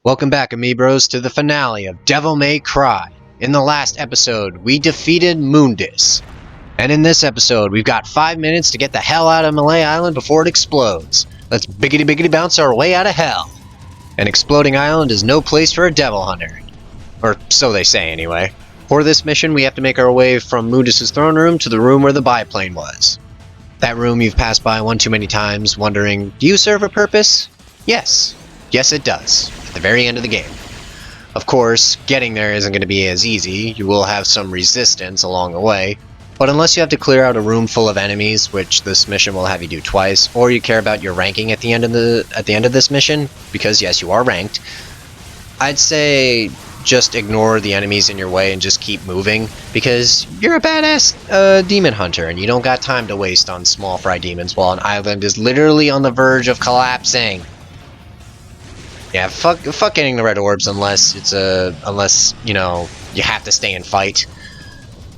Welcome back, Amiibros, to the finale of Devil May Cry. In the last episode, we defeated Mundus. And in this episode, we've got 5 minutes to get the hell out of Mallet Island before it explodes. Let's biggity bounce our way out of hell. An exploding island is no place for a devil hunter. Or so they say, anyway. For this mission, we have to make our way from Mundus' throne room to the room where the biplane was. That room you've passed by one too many times, wondering, do you serve a purpose? Yes. Yes, it does. At the very end of the game. Of course, getting there isn't going to be as easy. You will have some resistance along the way. But unless you have to clear out a room full of enemies, which this mission will have you do twice, or you care about your ranking at the end of this mission, because yes, you are ranked, I'd say just ignore the enemies in your way and just keep moving, because you're a badass demon hunter, and you don't got time to waste on small fry demons while an island is literally on the verge of collapsing. Yeah, fuck getting the red orbs unless you know, you have to stay and fight.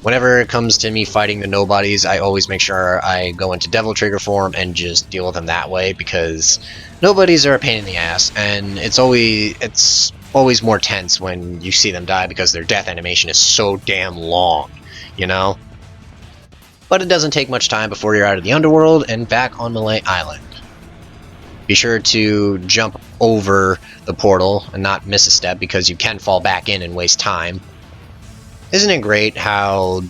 Whenever it comes to me fighting the nobodies, I always make sure I go into Devil Trigger form and just deal with them that way, because nobodies are a pain in the ass, and it's always more tense when you see them die because their death animation is so damn long, you know? But it doesn't take much time before you're out of the underworld and back on Mallet Island. Be sure to jump over the portal and not miss a step, because you can fall back in and waste time. Isn't it great how,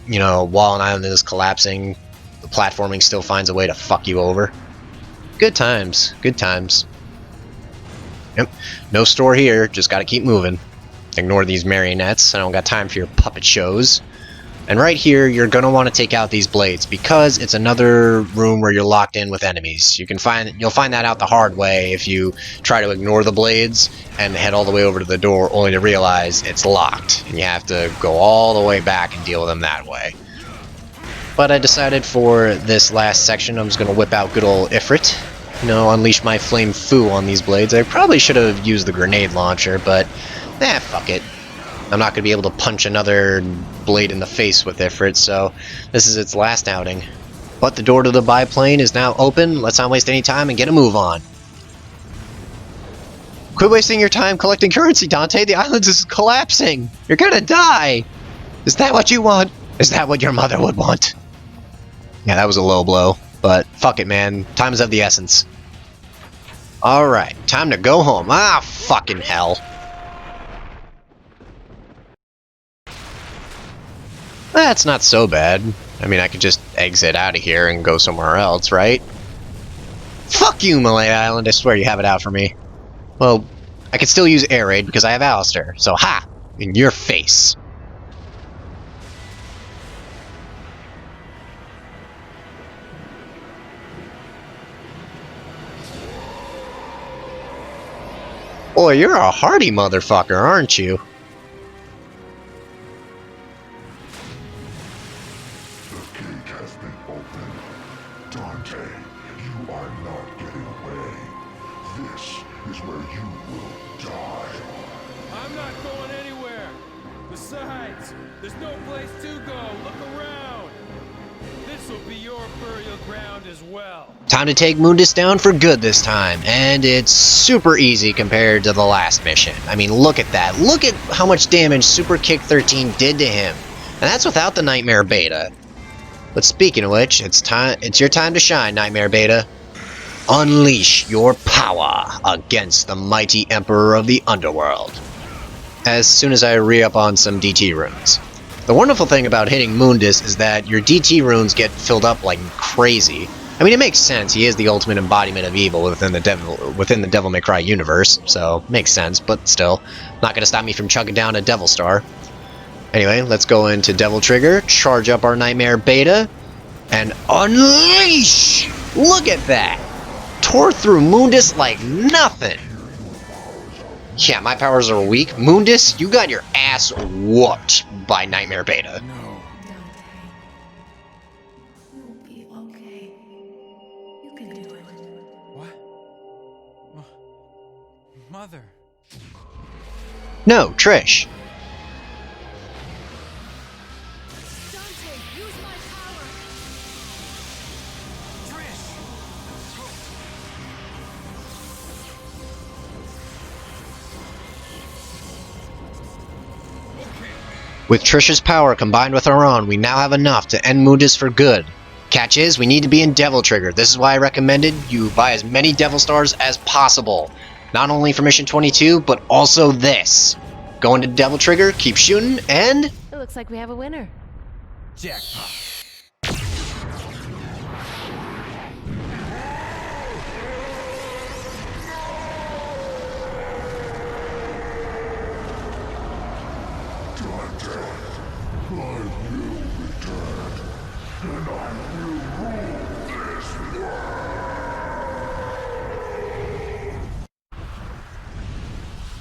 you know, while an island is collapsing, the platforming still finds a way to fuck you over? Good times. Good times. Yep. No store here, just gotta keep moving. Ignore these marionettes, I don't got time for your puppet shows. And right here, you're gonna want to take out these blades, because it's another room where you're locked in with enemies. You'll find that out the hard way if you try to ignore the blades and head all the way over to the door, only to realize it's locked, and you have to go all the way back and deal with them that way. But I decided for this last section, I'm just gonna whip out good old Ifrit. You know, unleash my flame foo on these blades. I probably should have used the grenade launcher, but fuck it. I'm not going to be able to punch another blade in the face with Ifrit, so this is its last outing. But the door to the biplane is now open. Let's not waste any time and get a move on. Quit wasting your time collecting currency, Dante. The island is collapsing. You're gonna die. Is that what you want? Is that what your mother would want? Yeah, that was a low blow, but fuck it, man. Time is of the essence. Alright, time to go home. Ah, fucking hell. That's not so bad. I mean, I could just exit out of here and go somewhere else, right? Fuck you, Mallet Island, I swear you have it out for me. Well, I could still use air raid because I have Alistair, so ha! In your face. Boy, you're a hardy motherfucker, aren't you? Dante, you are not getting away. This is where you will die. I'm not going anywhere. Besides, there's no place to go. Look around. This will be your burial ground as well. Time to take Mundus down for good this time, and it's super easy compared to the last mission. I mean, look at that. Look at how much damage Super Kick 13 did to him. And that's without the Nightmare Beta. But speaking of which, it's your time to shine, Nightmare Beta. Unleash your power against the mighty Emperor of the Underworld. As soon as I re-up on some DT runes. The wonderful thing about hitting Mundus is that your DT runes get filled up like crazy. I mean, it makes sense. He is the ultimate embodiment of evil within the Devil May Cry universe, so makes sense. But still, not gonna stop me from chugging down a Devil Star. Anyway, let's go into Devil Trigger, charge up our Nightmare Beta, and unleash! Look at that! Tore through Mundus like nothing! Yeah, my powers are weak. Mundus, you got your ass whooped by Nightmare Beta. No. Dante, you'll be okay. You can do it. What? Mother. No, Trish. Dante, use my power! Trish! With Trish's power combined with our own, we now have enough to end Mundus for good. Catch is, we need to be in Devil Trigger. This is why I recommended you buy as many Devil Stars as possible. Not only for Mission 22, but also this. Go into Devil Trigger, keep shooting, and... It looks like we have a winner. Jackpot.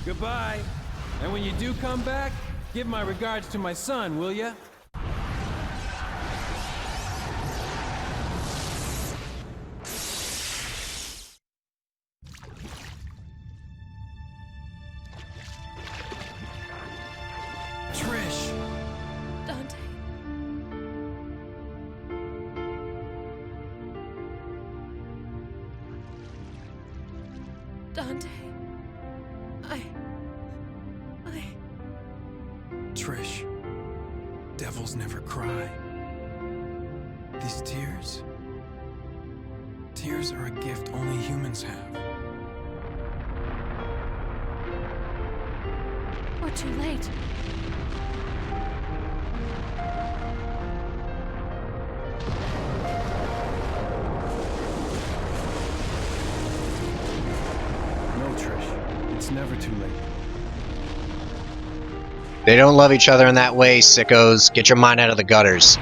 Goodbye. And when you do come back, give my regards to my son, will ya? Trish. Dante. Dante. Trish, devils never cry. These tears are a gift only humans have. We're too late. No, Trish, it's never too late. They don't love each other in that way, sickos. Get your mind out of the gutters.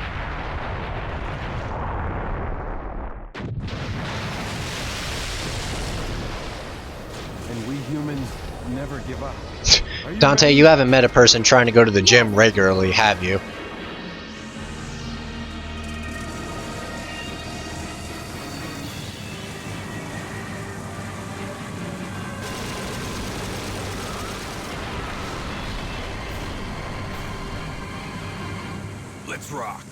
And we humans never give up. Dante, you haven't met a person trying to go to the gym regularly, have you? Let's rock.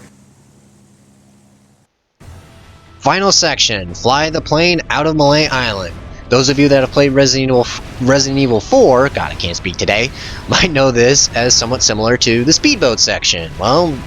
Final section, fly the plane out of Mallet Island. Those of you that have played Resident Evil 4, God, I can't speak today, might know this as somewhat similar to the speedboat section. Well,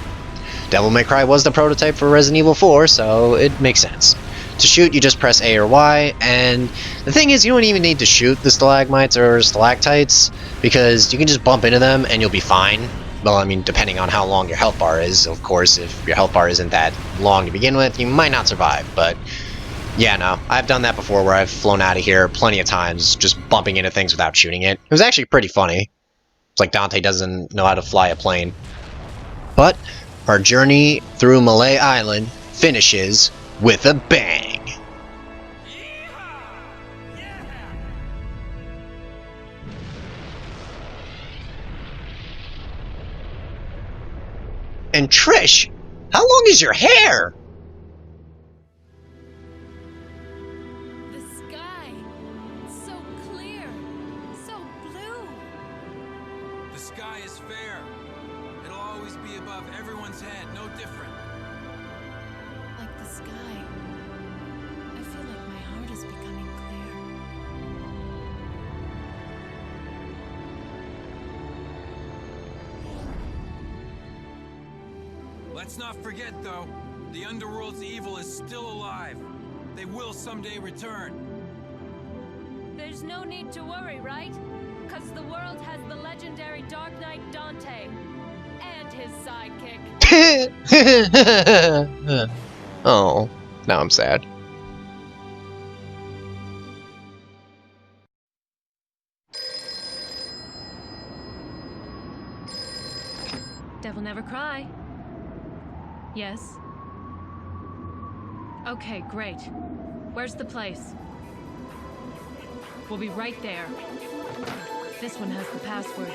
Devil May Cry was the prototype for Resident Evil 4, so it makes sense. To shoot, you just press A or Y, and the thing is, you don't even need to shoot the stalagmites or stalactites, because you can just bump into them and you'll be fine. Well, I mean, depending on how long your health bar is, of course. If your health bar isn't that long to begin with, you might not survive, but yeah, no, I've done that before where I've flown out of here plenty of times, just bumping into things without shooting it. It was actually pretty funny. It's like Dante doesn't know how to fly a plane. But our journey through Mallet Island finishes with a bang. And Trish, how long is your hair? The sky. So clear. So blue. The sky is fair. It'll always be above everyone's head, no different. Like the sky. I feel like my heart is becoming clear. Let's not forget, though, the Underworld's evil is still alive. They will someday return. There's no need to worry, right? Because the world has the legendary Dark Knight Dante. And his sidekick. Oh, now I'm sad. Devil never cry. Yes? Okay, great. Where's the place? We'll be right there. This one has the password.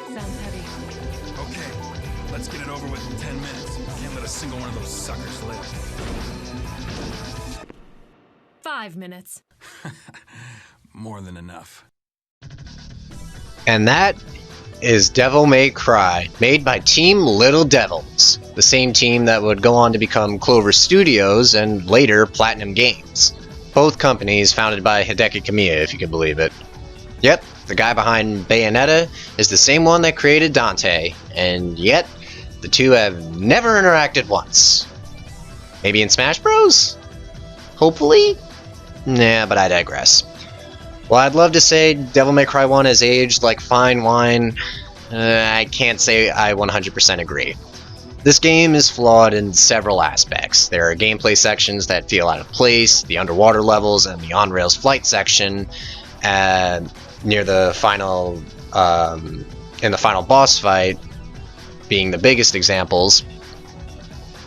Sounds heavy. Okay, let's get it over with in 10 minutes. Can't let a single one of those suckers live. 5 minutes. More than enough. And that is Devil May Cry, made by Team Little Devils, the same team that would go on to become Clover Studios and later Platinum Games. Both companies founded by Hideki Kamiya, if you can believe it. Yep, the guy behind Bayonetta is the same one that created Dante, and yet The two have never interacted once. Maybe in Smash Bros? Hopefully? Nah, but I digress. Well, I'd love to say Devil May Cry 1 has aged like fine wine. I can't say I 100% agree. This game is flawed in several aspects. There are gameplay sections that feel out of place, the underwater levels, and the on-rails flight section near the final, in the final boss fight being the biggest examples.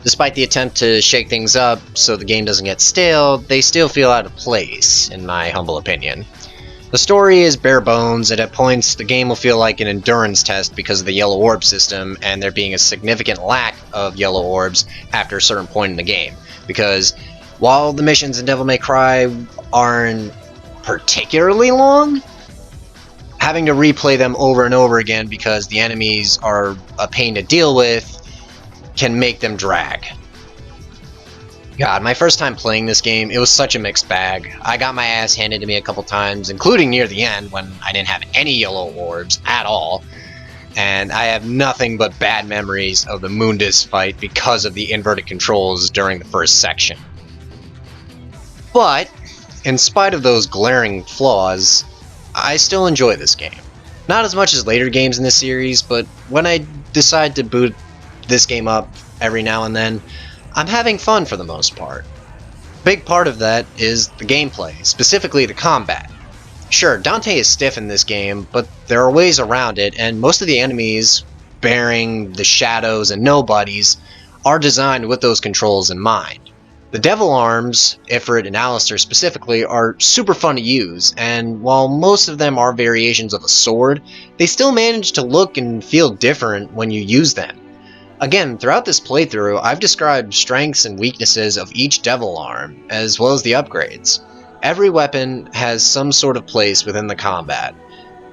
Despite the attempt to shake things up so the game doesn't get stale, they still feel out of place, in my humble opinion. The story is bare bones, and at points the game will feel like an endurance test because of the yellow orb system and there being a significant lack of yellow orbs after a certain point in the game. Because while the missions in Devil May Cry aren't particularly long, having to replay them over and over again because the enemies are a pain to deal with can make them drag. God, my first time playing this game, it was such a mixed bag. I got my ass handed to me a couple times, including near the end when I didn't have any yellow orbs at all. And I have nothing but bad memories of the Mundus fight because of the inverted controls during the first section. But, in spite of those glaring flaws, I still enjoy this game. Not as much as later games in this series, but when I decide to boot this game up every now and then, I'm having fun for the most part. A big part of that is the gameplay, specifically the combat. Sure, Dante is stiff in this game, but there are ways around it, and most of the enemies, bearing the shadows and nobodies, are designed with those controls in mind. The Devil Arms, Ifrit and Alistair specifically, are super fun to use, and while most of them are variations of a sword, they still manage to look and feel different when you use them. Again, throughout this playthrough, I've described strengths and weaknesses of each Devil Arm, as well as the upgrades. Every weapon has some sort of place within the combat,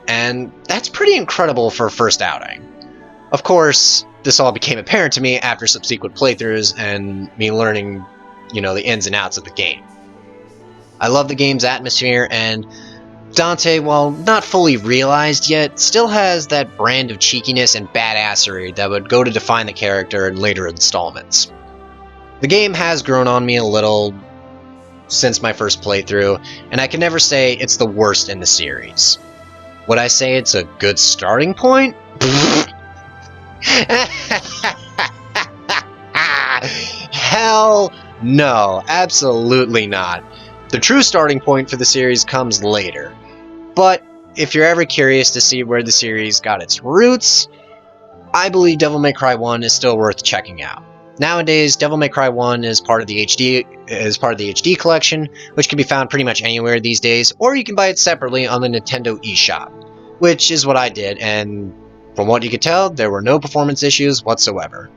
and that's pretty incredible for a first outing. Of course, this all became apparent to me after subsequent playthroughs and me learning, the ins and outs of the game. I love the game's atmosphere, and Dante, while not fully realized yet, still has that brand of cheekiness and badassery that would go to define the character in later installments. The game has grown on me a little since my first playthrough, and I can never say it's the worst in the series. Would I say it's a good starting point? Hell no, absolutely not. The true starting point for the series comes later. But if you're ever curious to see where the series got its roots, I believe Devil May Cry 1 is still worth checking out. Nowadays, Devil May Cry 1 is part of the HD collection, which can be found pretty much anywhere these days, or you can buy it separately on the Nintendo eShop, which is what I did, and from what you could tell, there were no performance issues whatsoever.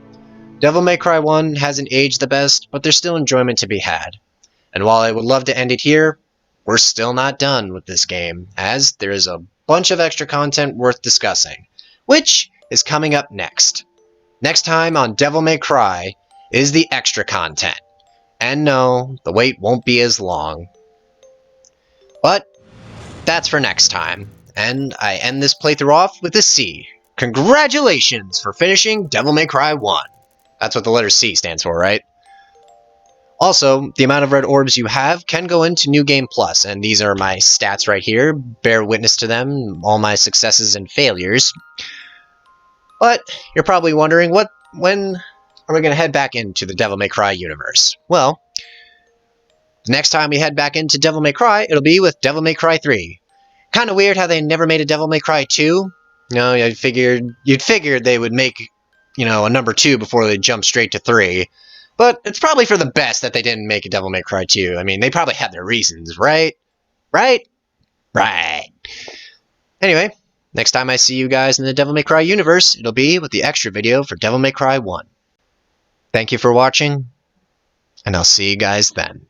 Devil May Cry 1 hasn't aged the best, but there's still enjoyment to be had. And while I would love to end it here, we're still not done with this game, as there is a bunch of extra content worth discussing, which is coming up next. Next time on Devil May Cry is the extra content. And no, the wait won't be as long. But that's for next time, and I end this playthrough off with a C. Congratulations for finishing Devil May Cry 1. That's what the letter C stands for, right? Also, the amount of red orbs you have can go into New Game Plus, and these are my stats right here. Bear witness to them, all my successes and failures. But you're probably wondering, when are we going to head back into the Devil May Cry universe? Well, the next time we head back into Devil May Cry, it'll be with Devil May Cry 3. Kind of weird how they never made a Devil May Cry 2. You'd figured they would make, a number 2 before they jump straight to 3. But it's probably for the best that they didn't make a Devil May Cry 2. I mean, they probably had their reasons, right? Right? Right. Anyway, next time I see you guys in the Devil May Cry universe, it'll be with the extra video for Devil May Cry 1. Thank you for watching, and I'll see you guys then.